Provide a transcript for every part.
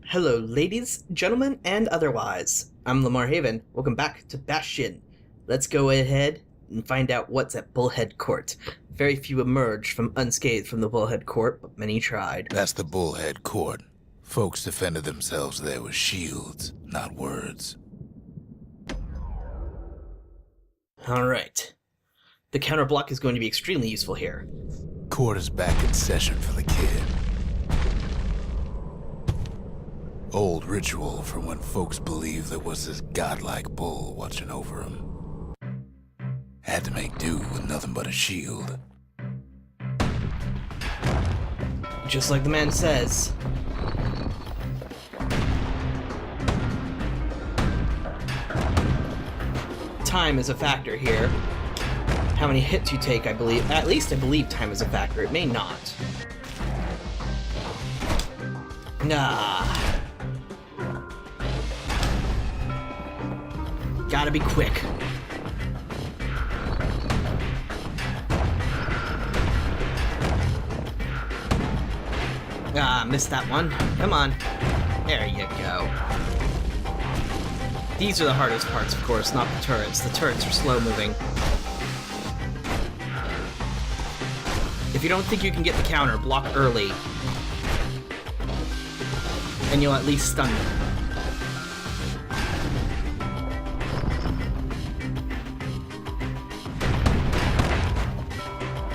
Hello, ladies, gentlemen, and otherwise. I'm Lamar Haven. Welcome back to Bastion. Let's go ahead and find out what's at Bullhead Court. Very few emerged from unscathed from the Bullhead Court, but many tried. That's the Bullhead Court. Folks defended themselves there with shields, not words. Alright. The counterblock is going to be extremely useful here. Court is back in session for the kid. Old ritual from when folks believed there was this godlike bull watching over them. Had to make do with nothing but a shield. Just like the man says. Time is a factor here. How many hits you take, I believe. At least I believe time is a factor. It may not. Nah. Gotta be quick. Ah, missed that one. Come on. There you go. These are the hardest parts, of course, not the turrets. The turrets are slow-moving. If you don't think you can get the counter, block early. And you'll at least stun them.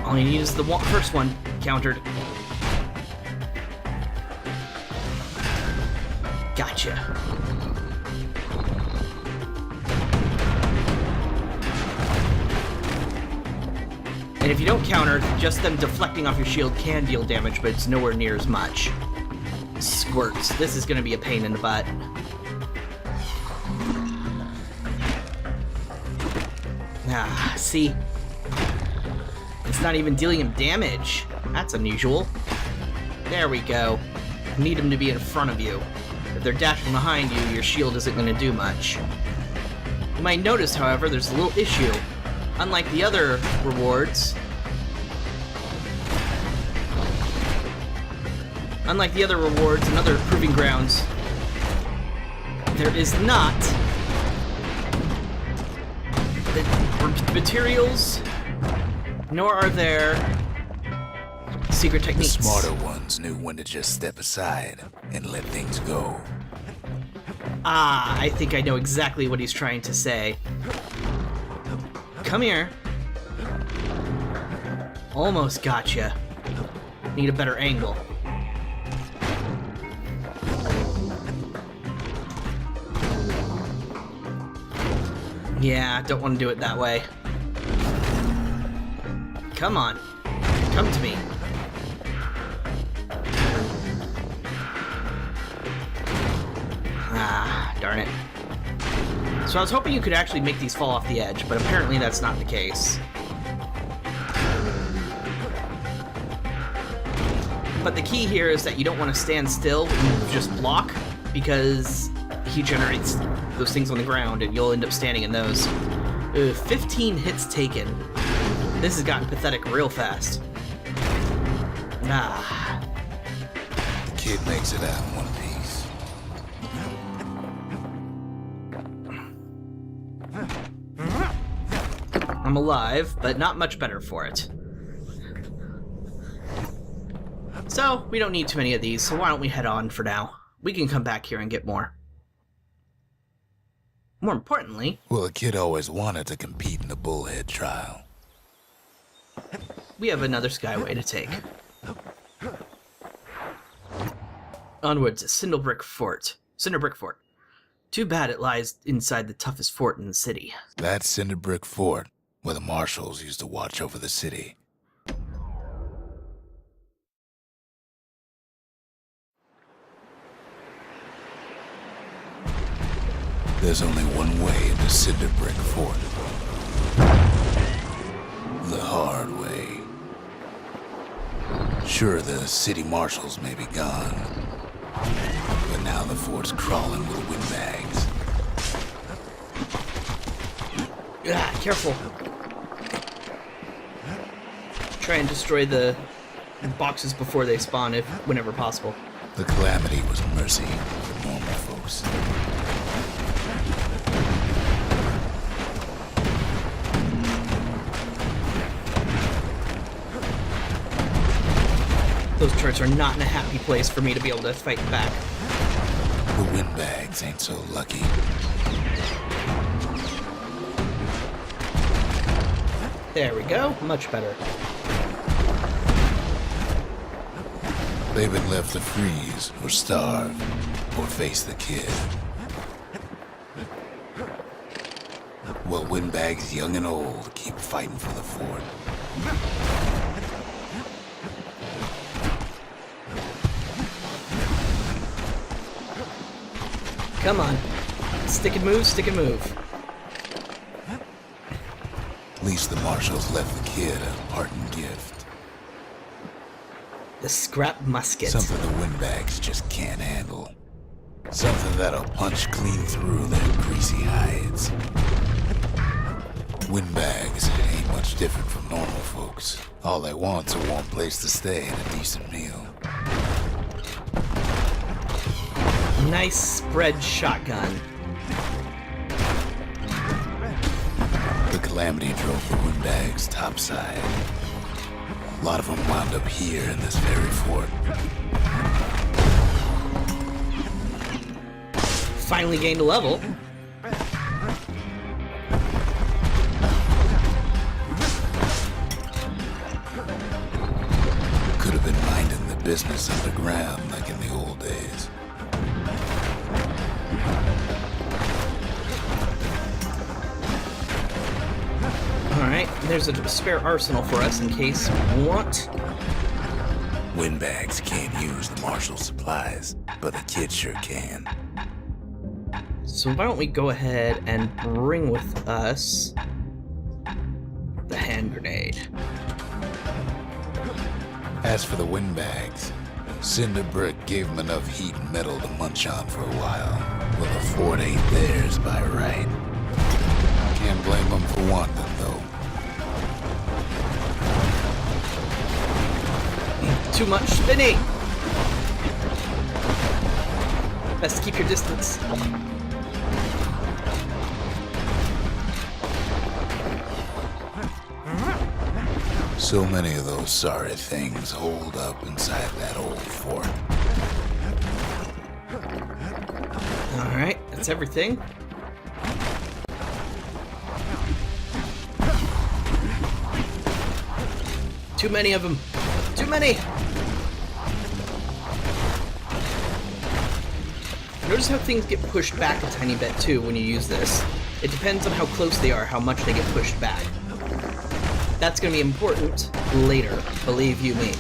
All you need is the first one countered. Gotcha. And if you don't counter, just them deflecting off your shield can deal damage, but it's nowhere near as much. Squirts. This is going to be a pain in the butt. Ah, see? It's not even dealing him damage. That's unusual. There we go. Need him to be in front of you. If they're dashing behind you, your shield isn't going to do much. You might notice, however, there's a little issue. Unlike the other rewards, and other proving grounds, there is not the materials, nor are there secret techniques. The smarter ones knew when to just step aside and let things go. Ah, I think I know exactly what he's trying to say. Come here. Almost gotcha. Need a better angle. Yeah, don't want to do it that way. Come on. Come to me. Ah, darn it. So I was hoping you could actually make these fall off the edge, but apparently that's not the case. But the key here is that you don't want to stand still and just block, because he generates those things on the ground and you'll end up standing in those. 15 hits taken. This has gotten pathetic real fast. Ah. The kid makes it out in one piece. I'm alive, but not much better for it. So, we don't need too many of these, so why don't we head on for now? We can come back here and get more. More importantly... Well, the kid always wanted to compete in the Bullhead trial. We have another skyway to take. Onwards to Cinderbrick Fort. Too bad it lies inside the toughest fort in the city. That's Cinderbrick Fort, where the marshals used to watch over the city. There's only one way into Cinderbrick Fort. The hard way. Sure, the city marshals may be gone, but now the fort's crawling with windbags. Ah, careful. Try and destroy the boxes before they spawn, whenever possible. The calamity was mercy Those turrets are not in a happy place for me to be able to fight back. The windbags ain't so lucky. There we go. Much better. They've been left to freeze or starve or face the kid. Well, windbags young and old keep fighting for the fort. Come on. Stick and move, stick and move. At least the marshals left the kid a parting gift. The scrap musket. Something the windbags just can't handle. Something that'll punch clean through their greasy hides. Windbags ain't much different from normal folks. All they want's a warm place to stay and a decent meal. Nice spread shotgun. The Calamity drove the windbags topside. A lot of them wound up here in this very fort. Finally gained a level. Could have been minding the business underground like in the old days. Alright, there's a spare arsenal for us in case we want. Windbags can't use the marshal's supplies, but the kid sure can. So why don't we go ahead and bring with us the hand grenade. As for the windbags, Cinder Brick gave them enough heat and metal to munch on for a while. Well, the fort ain't theirs by right. Can't blame them for wanting it, though. Too much spinning! Best keep your distance. So many of those sorry things holed up inside that old fort. Alright, that's everything. Too many of them. Too many! Notice how things get pushed back a tiny bit too when you use this. It depends on how close they are, how much they get pushed back. That's going to be important later, believe you me.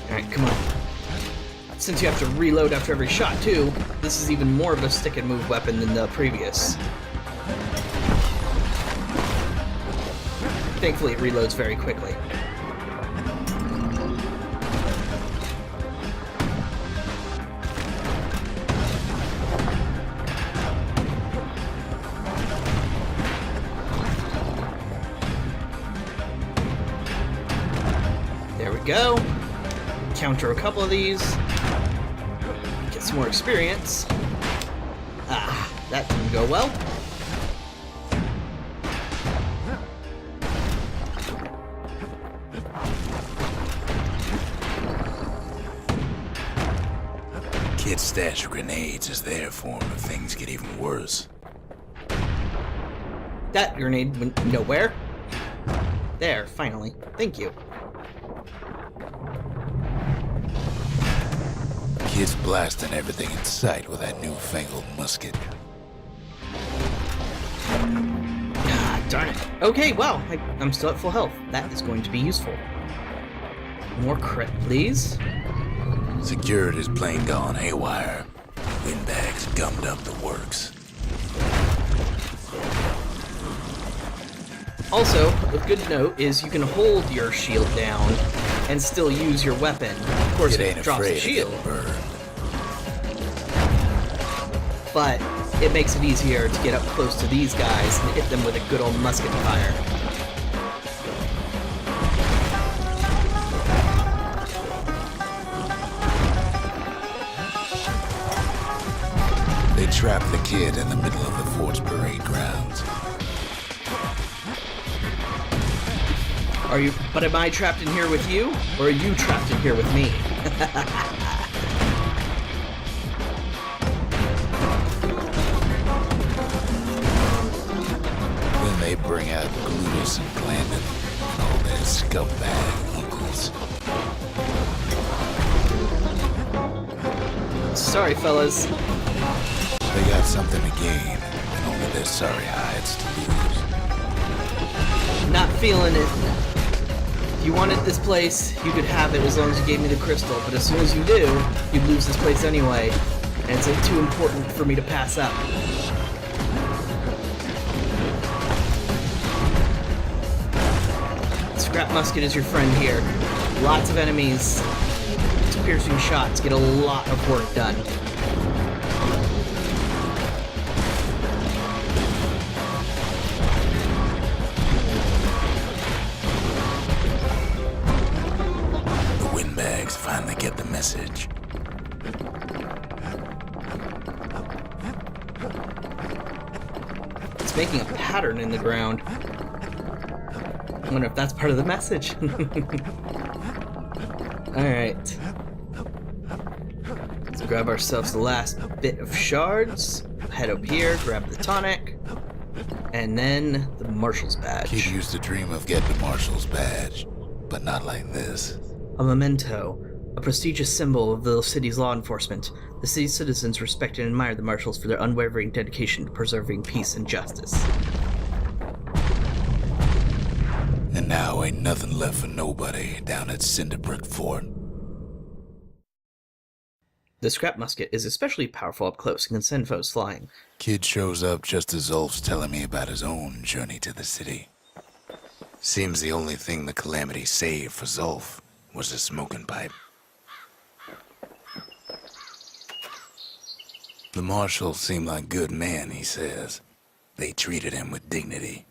Alright, come on. Since you have to reload after every shot too, this is even more of a stick and move weapon than the previous. Thankfully, it reloads very quickly. There we go. Counter a couple of these. Get some more experience. Ah, that didn't go well. Kid's stash of grenades is there for him if things get even worse. That grenade went nowhere. There, finally. Thank you. Kid's blasting everything in sight with that newfangled musket. Ah, darn it. Okay, well, I'm still at full health. That is going to be useful. More crit, please. Security's plane gone haywire. Windbags gummed up the works. Also, a good note is you can hold your shield down and still use your weapon. Of course, It ain't it drops the afraid of shield, getting burned. but it makes it easier to get up close to these guys and hit them with a good old musket fire. They Trap the kid in the middle of the fort's parade grounds. But am I trapped in here with you? Or are you trapped in here with me? Then they bring out Glutus and Glandon and all their scumbag uncles. Sorry, fellas. They got something to gain, and only their sorry hides to lose. Not feeling it. If you wanted this place, you could have it as long as you gave me the crystal, but as soon as you do, you'd lose this place anyway, and it's too important for me to pass up. Scrap musket is your friend here. Lots of enemies. Its piercing shots get a lot of work done. Finally get the message. It's making a pattern in the ground. I wonder if that's part of the message. Alright. Let's grab ourselves the last bit of shards. Head up here, grab the tonic. And then the Marshal's badge. Kid used to dream of getting the Marshal's badge, but not like this. A memento. A prestigious symbol of the city's law enforcement. The city's citizens respect and admire the Marshals for their unwavering dedication to preserving peace and justice. And now ain't nothing left for nobody down at Cinderbrick Fort. The scrap musket is especially powerful up close and can send foes flying. Kid shows up just as Zulf's telling me about his own journey to the city. Seems the only thing the Calamity saved for Zulf was a smoking pipe. The Marshals seem like good men, he says. They treated him with dignity.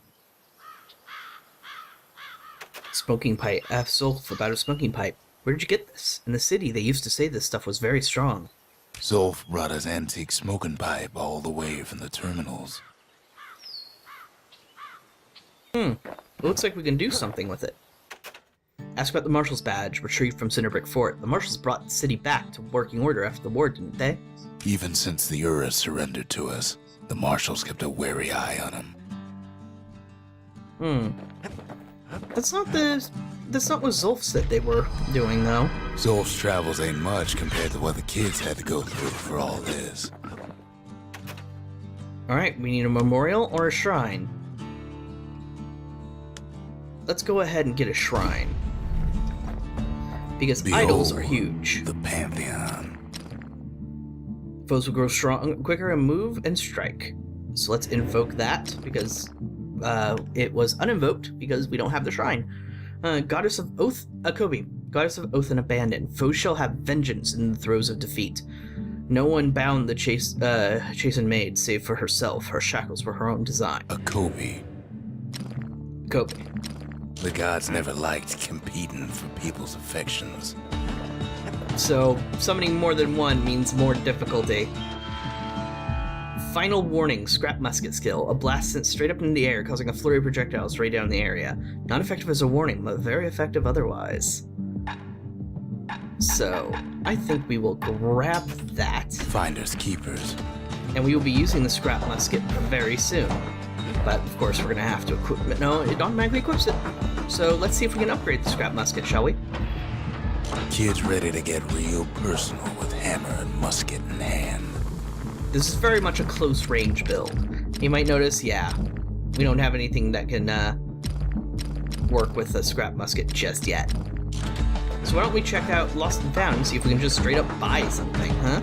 Smoking pipe. Ask Zulf about a smoking pipe. Where did you get this? In the city, they used to say this stuff was very strong. Zulf brought his antique smoking pipe all the way from the terminals. It looks like we can do something with it. Ask about the Marshal's badge, retrieved from Cinderbrick Fort. The Marshals brought the city back to working order after the war, didn't they? Even since the Ura surrendered to us, the Marshals kept a wary eye on him. That's not what Zulf said they were doing, though. Zulf's travels ain't much compared to what the kids had to go through for all this. Alright, we need a memorial or a shrine. Let's go ahead and get a shrine. Because idols are huge. The Pantheon. Foes will grow strong quicker and move and strike. So let's invoke that, because it was uninvoked, because we don't have the shrine. Goddess of Oath, Akobi. Goddess of Oath and Abandon. Foes shall have vengeance in the throes of defeat. No one bound the chastened maid, save for herself. Her shackles were her own design. Akobi. Akobi. The gods never liked competing for people's affections. So, summoning more than one means more difficulty. Final warning, scrap musket skill. A blast sent straight up into the air, causing a flurry of projectiles right down the area. Not effective as a warning, but very effective otherwise. So, I think we will grab that. Finders keepers. And we will be using the scrap musket very soon. But, of course, we're going to have to equip it. No, it automatically equips it. So, let's see if we can upgrade the scrap musket, shall we? Kid's ready to get real personal with hammer and musket in hand. This is very much a close range build. You might notice, yeah, we don't have anything that can work with a scrap musket just yet. So why don't we check out Lost and Found and see if we can just straight up buy something, huh?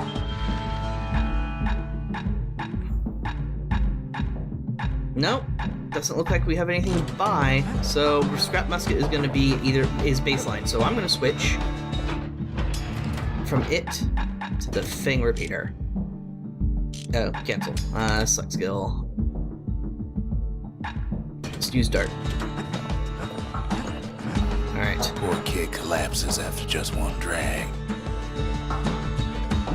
Nope, doesn't look like we have anything to buy, so scrap musket is going to be is baseline. So I'm going to switch from it to the Fang Repeater. Oh, cancel. Select skill. Just use dart. Alright. Poor kid collapses after just one drag.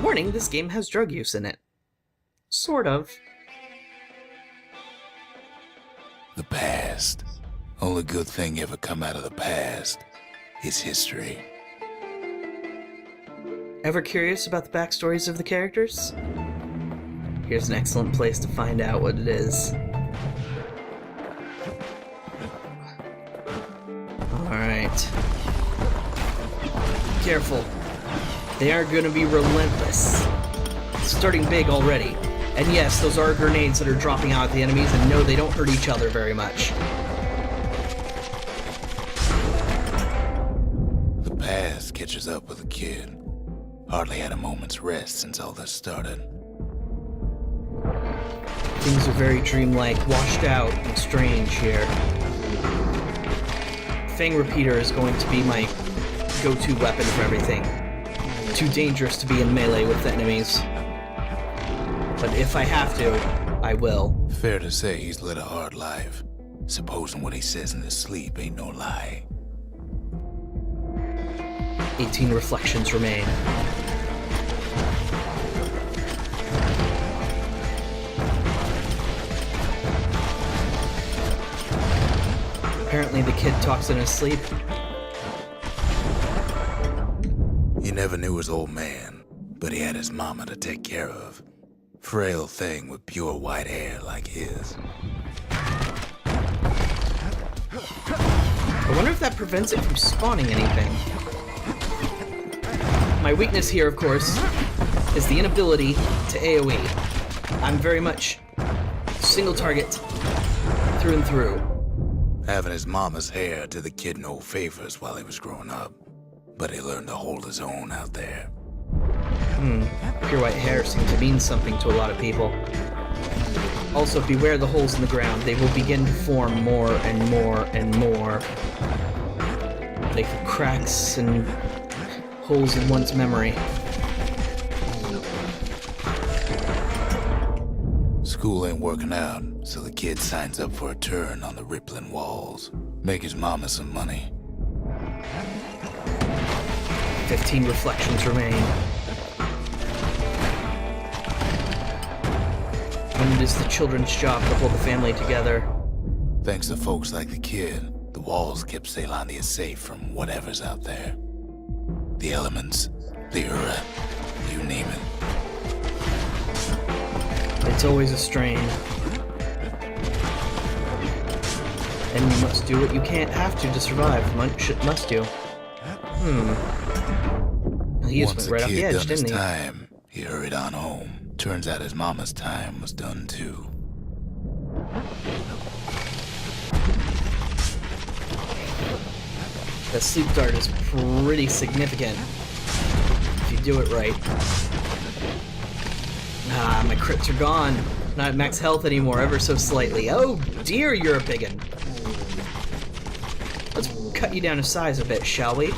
Warning, this game has drug use in it. Sort of. The past. Only good thing ever come out of the past is history. Ever curious about the backstories of the characters? Here's an excellent place to find out what it is. Alright. Careful. They are going to be relentless. Starting big already. And yes, those are grenades that are dropping out at the enemies, and no, they don't hurt each other very much. The past catches up with the kid. Hardly had a moment's rest since all this started. Things are very dreamlike, washed out, and strange here. Fang Repeater is going to be my go-to weapon for everything. Too dangerous to be in melee with enemies. But if I have to, I will. Fair to say he's led a hard life. Supposing what he says in his sleep ain't no lie. 18 reflections remain. Apparently the kid talks in his sleep. He never knew his old man, but he had his mama to take care of. Frail thing with pure white hair like his. I wonder if that prevents it from spawning anything. My weakness here, of course, is the inability to AoE. I'm very much single target through and through. Having his mama's hair did the kid no favors while he was growing up, but he learned to hold his own out there. Pure white hair seems to mean something to a lot of people. Also, beware the holes in the ground. They will begin to form more and more and more. Like cracks and holes in one's memory. School ain't working out, so the kid signs up for a turn on the rippling walls. Make his mama some money. 15 reflections remain. And it is the children's job to hold the family together. Thanks to folks like the kid, the walls kept Ceylondia safe from whatever's out there. The elements, the Ura, you name it. It's always a strain. And you must do what you can't have to survive. Must you? He just Once went right the off the kid edge, done his didn't he? time, he hurried on home. Turns out his mama's time was done too. That sleep dart is pretty significant if you do it right. Ah, my crits are gone. Not at max health anymore, ever so slightly. Oh dear, you're a biggin. Let's cut you down to size a bit, shall we?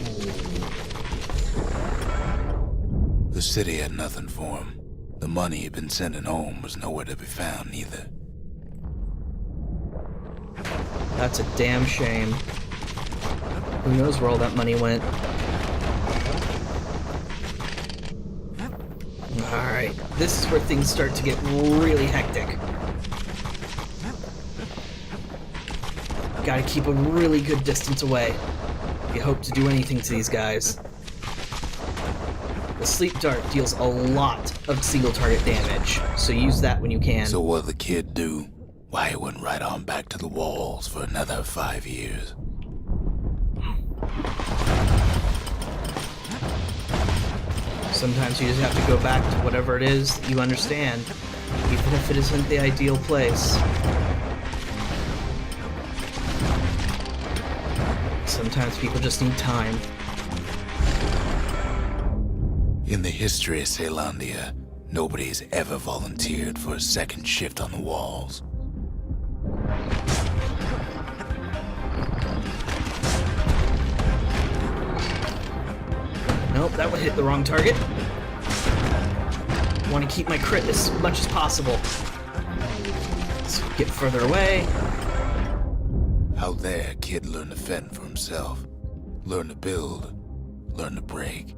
The city had nothing for him. The money he'd been sending home was nowhere to be found either. That's a damn shame. Who knows where all that money went? Alright, this is where things start to get really hectic. Gotta keep a really good distance away if you hope to do anything to these guys. The sleep dart deals a lot of single target damage, so use that when you can. So what'd the kid do? Why, he went right on back to the walls for another 5 years. Sometimes you just have to go back to whatever it is that you understand, even if it isn't the ideal place. Sometimes people just need time. In the history of Ceylondia, nobody's ever volunteered for a second shift on the walls. Nope, that one hit the wrong target. Want to keep my crit as much as possible. Let's get further away. Out there, kid learned to fend for himself. Learn to build. Learn to break.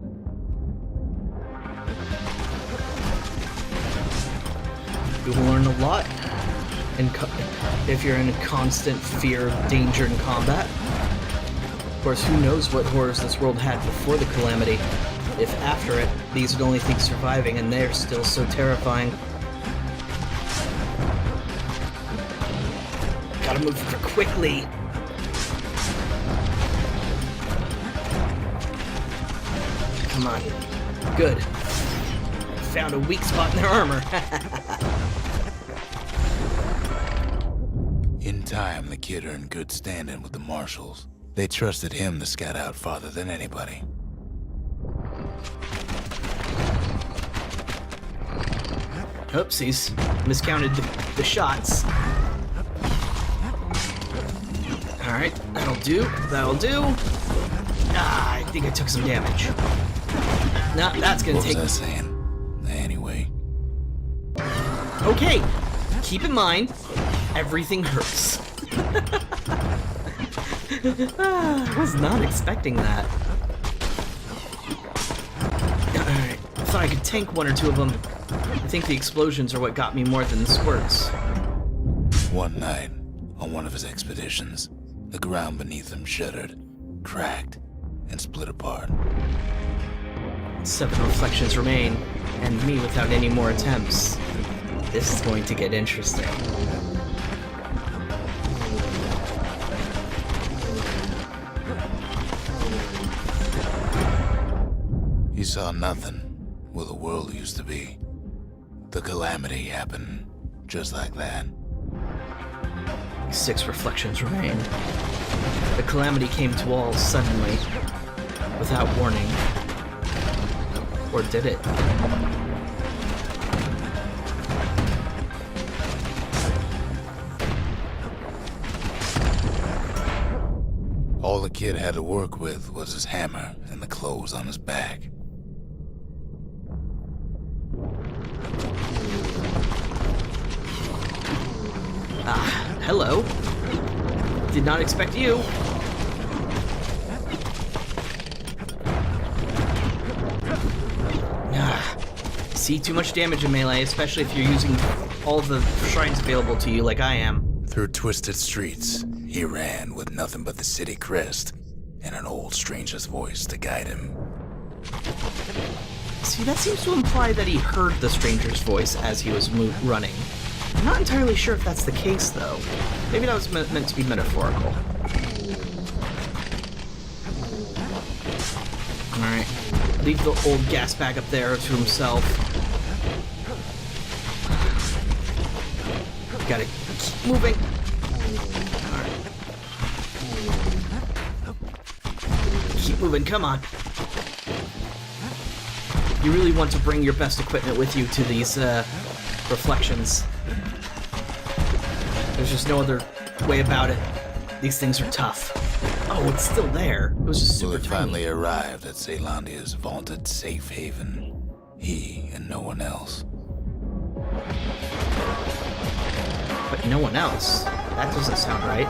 You will learn a lot if you're in a constant fear of danger in combat. Of course, who knows what horrors this world had before the calamity. If after it, these are the only things surviving and they're still so terrifying. Gotta move quickly. Come on. Good. Found a weak spot in their armor. In time, the kid earned good standing with the marshals. They trusted him to scout out farther than anybody. Oopsies. Miscounted the shots. Alright, that'll do. That'll do. Ah, I think I took some damage. No, that's gonna take... What was I saying? Anyway. Okay, keep in mind, everything hurts. I was not expecting that. Alright, I thought I could tank one or two of them. I think the explosions are what got me more than the squirts. One night, on one of his expeditions, the ground beneath him shuddered, cracked, and split apart. 7 reflections remain, and me without any more attempts. This is going to get interesting. He saw nothing where the world used to be. The calamity happened just like that. 6 reflections remain. The calamity came to all suddenly, without warning. Or did it? All the kid had to work with was his hammer and the clothes on his back. Ah, hello. Did not expect you. Ah, see, too much damage in melee, especially if you're using all the shrines available to you like I am. Through twisted streets, he ran with nothing but the city crest and an old stranger's voice to guide him. See, that seems to imply that he heard the stranger's voice as he was running. I'm not entirely sure if that's the case, though. Maybe that was meant to be metaphorical. Alright. Leave the old gas bag up there to himself. Gotta keep moving. Alright. Keep moving, come on. You really want to bring your best equipment with you to these, reflections. There's just no other way about it. These things are tough. Oh, it's still there. It was just super Well, he tiny. finally arrived at Caelandia's vaunted safe haven. He and no one else. But no one else. That doesn't sound right.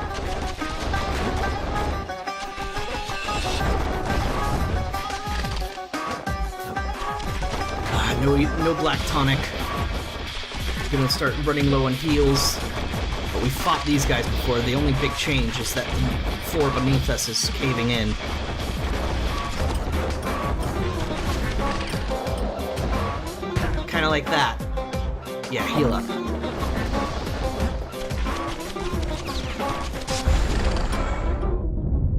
Ah, no black tonic. Gonna start running low on heals. But we fought these guys before. The only big change is that the floor beneath us is caving in. Kinda like that. Yeah, heal up.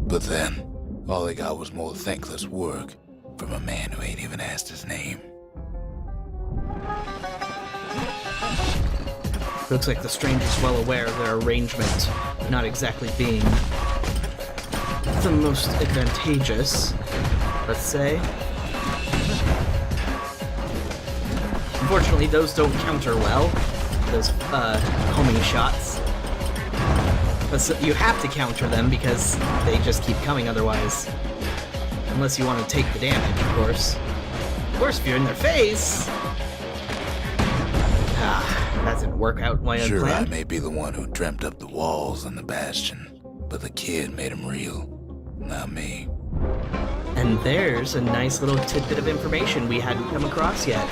But then, all they got was more thankless work from a man who ain't even asked his name. Looks like the stranger's well aware of their arrangement not exactly being the most advantageous, let's say. Unfortunately, those don't counter well, those homing shots. But so you have to counter them because they just keep coming otherwise. Unless you want to take the damage, of course. Of course, if you're in their face... that didn't work out like I Sure, I planned. may be the one who dreamt up the walls and the Bastion, but the kid made him real, not me. And there's a nice little tidbit of information we hadn't come across yet.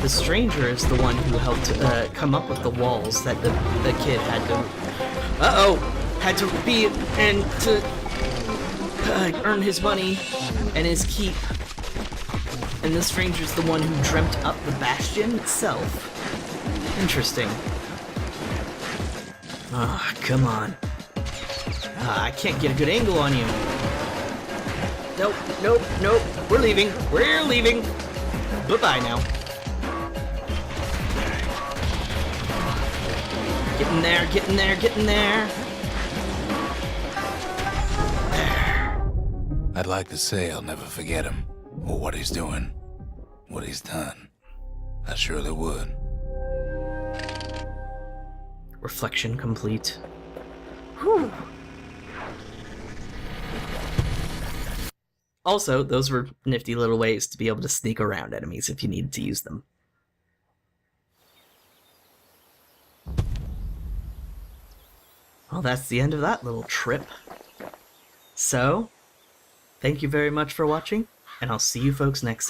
The stranger is the one who helped come up with the walls that the kid had to... Had to be and to earn his money and his keep. And the stranger's the one who dreamt up the Bastion itself. Interesting. Ah, come on. I can't get a good angle on you. Nope, nope, nope. We're leaving. We're leaving. Bye-bye now. Get in there, get in there, get in there. There. I'd like to say I'll never forget him, or what he's doing, what he's done. I surely would. Reflection complete. Whew. Also, those were nifty little ways to be able to sneak around enemies if you needed to use them. Well, that's the end of that little trip. So, thank you very much for watching, and I'll see you folks next time.